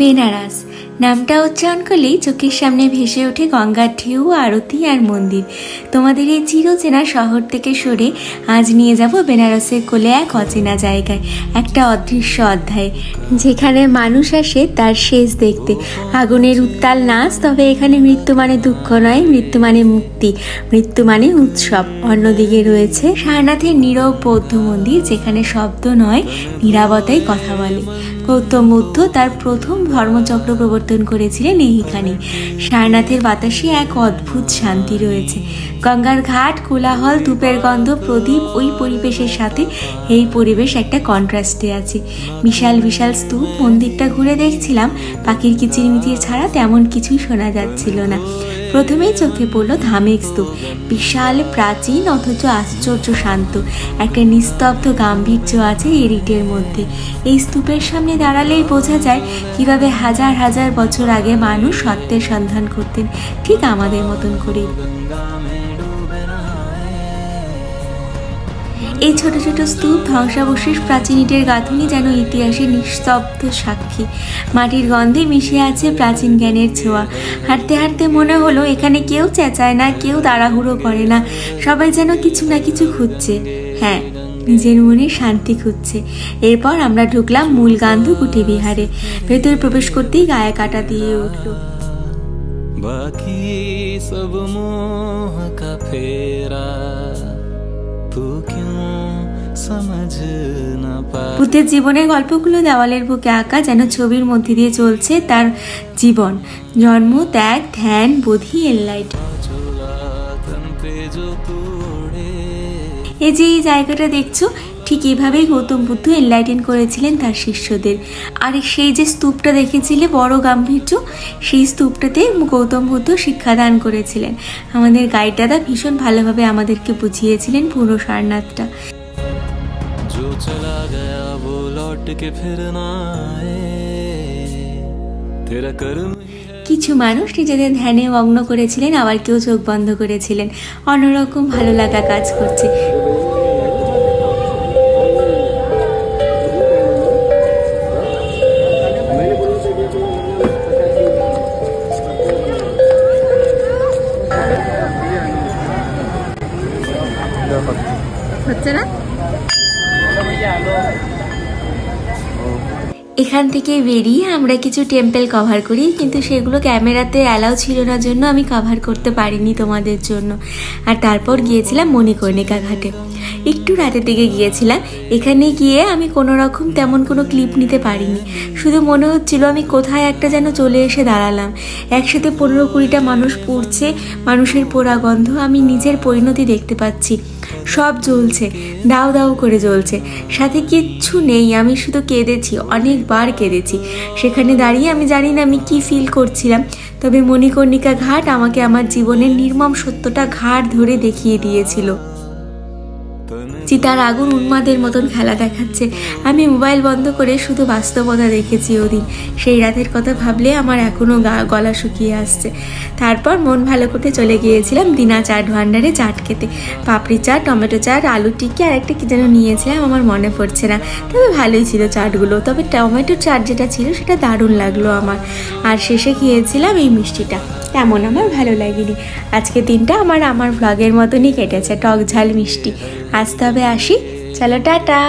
বেনারস নামটা উচ্চারণ করলেই চোখের সামনে ভেসে ওঠে গঙ্গার ঢেউ, আরতি আর মন্দির। তোমাদের এই চিরচেনা শহর থেকে সরে আজ নিয়ে যাব বেনারসের কোলে এক অচেনা জায়গায়, একটা অদৃশ্য অধ্যায়ে, যেখানে মানুষ আসে তার শেষ দেখতে। আগুনের উত্তাল নাচ, তবে এখানে মৃত্যু মানে দুঃখ নয়, মৃত্যু মানে মুক্তি, মৃত্যু মানে উৎসব। অন্যদিকে রয়েছে সারনাথের নীরব বৌদ্ধ মন্দির, যেখানে শব্দ নয়, নীরবতাই কথা বলে। গৌতম বুদ্ধ তার প্রথম ধর্মচক্র প্রবর্তন করেছিলেন এইখানে। সারনাথের বাতাসে এক অদ্ভুত শান্তি রয়েছে। গঙ্গার ঘাট, কোলাহল, ধূপের গন্ধ, প্রদীপ, ওই পরিবেশের সাথে এই পরিবেশ একটা কন্ট্রাস্টে আছে। বিশাল বিশাল স্তূপ, মন্দিরটা ঘুরে দেখছিলাম, পাখির কিচিরমিচির ছাড়া তেমন কিছুই শোনা যাচ্ছিল না। প্রথমেই চোখে পড়লো ধামেক স্তূপ, বিশাল, প্রাচীন অথচ আশ্চর্য শান্ত। একটা নিস্তব্ধ গাম্ভীর্য আছে এই রীটের মধ্যে। এই স্তূপের সামনে দাঁড়ালেই বোঝা যায় কিভাবে হাজার হাজার বছর আগে মানুষ সত্যের সন্ধান করতেন, ঠিক আমাদের মতন করেই। এই ছোট ছোট স্তূপ, ধ্বংসাবশেষ, প্রাচীন ইটের গাঁথুনি যেন ইতিহাসের নিস্তব্ধ সাক্ষী। মাটির গন্ধে মিশে আছে প্রাচীন জ্ঞানের ছোঁয়া। হাঁটতে হাঁটতে মনে হলো এখানে কেউ চেঁচায় না, কেউ তাড়াহুড়ো করে না, সবাই যেন কিছু না কিছু খুঁজছে। হ্যাঁ, নিজের মনে শান্তি খুঁজছে। এরপর আমরা ঢুকলাম মূল গান্ধু কুটি বিহারে। ভেতরে প্রবেশ করতেই গায়ে কাটা দিয়ে উঠল। বাকি সব মোহ কা ফেরা, বুদ্ধের জীবনের গল্পগুলো দেওয়ালের বুকে আঁকা, যেন ছবির মধ্যে দিয়ে চলছে তার জীবন, জন্ম, ত্যাগ, ধ্যান, বোধি, এনলাইট। এই যে এই জায়গাটা দেখছো, ঠিক এইভাবেই গৌতম বুদ্ধ এনলাইটেন করেছিলেন তার শিষ্যদের। আর সেই যে স্তূপটা দেখেছিলে বড় গাম্ভীর্য, সেই স্তূপটাতে গৌতম বুদ্ধ শিক্ষাদান করেছিলেন। আমাদের গাইড দাদা ভীষণ ভালোভাবে আমাদেরকে বুঝিয়েছিলেন পুরো সারনাথটা। কিছু মানুষ নিজেদের ধ্যানে মগ্ন করেছিলেন, আবার কেউ চোখ বন্ধ করেছিলেন। অন্যরকম ভালো লাগা কাজ করছে। হচ্ছে না? এখান থেকে বেরিয়ে আমরা কিছু টেম্পল কভার করি, কিন্তু সেগুলো ক্যামেরাতে অ্যালাউ ছিল না জন্য আমি কভার করতে পারিনি তোমাদের জন্য। আর তারপর গিয়েছিলাম মণিকর্ণিকা ঘাটে। একটু রাতের দিকে গিয়েছিলাম। এখানে গিয়ে আমি কোনো রকম তেমন কোনো ক্লিপ নিতে পারিনি। শুধু মনে হচ্ছিল আমি কোথায় একটা যেন চলে এসে দাঁড়ালাম। একসাথে 15-20টা মানুষ পড়ছে, মানুষের পোড়া গন্ধ, আমি নিজের পরিণতি দেখতে পাচ্ছি। সব জ্বলছে, দাউ দাউ করে জ্বলছে, সাথে কিচ্ছু নেই। আমি শুধু কেঁদেছি, অনেকবার কেঁদেছি। সেখানে দাঁড়িয়ে আমি জানি না আমি কি ফিল করছিলাম, তবে মণিকর্ণিকা ঘাট আমাকে আমার জীবনের নির্মম সত্যটা ঘাট ধরে দেখিয়ে দিয়েছিল। চিতার আগুন উন্মাদের মতন খেলা দেখাচ্ছে। আমি মোবাইল বন্ধ করে শুধু বাস্তবতা দেখেছি ওদিন। সেই রাতের কথা ভাবলে আমার এখনও গলা শুকিয়ে আসছে। তারপর মন ভালো করতে চলে গিয়েছিলাম দিনা চাট ভান্ডারে চাট খেতে। পাপড়ি চাট, টমেটো চাট, আলু টিক্কি আর একটা কি যেন নিয়েছিলাম, আমার মনে পড়ছে না। তবে ভালোই ছিল চাটগুলো, তবে টমেটো চাট যেটা ছিল সেটা দারুণ লাগলো আমার। আর শেষে খেয়েছিলাম এই মিষ্টিটা, তেমন আমার ভালো লাগেনি। আজকে দিনটা আমার ব্লগের মতনই কেটেছে, টক ঝাল মিষ্টি। আজ তবে আসি, চলো টাটা।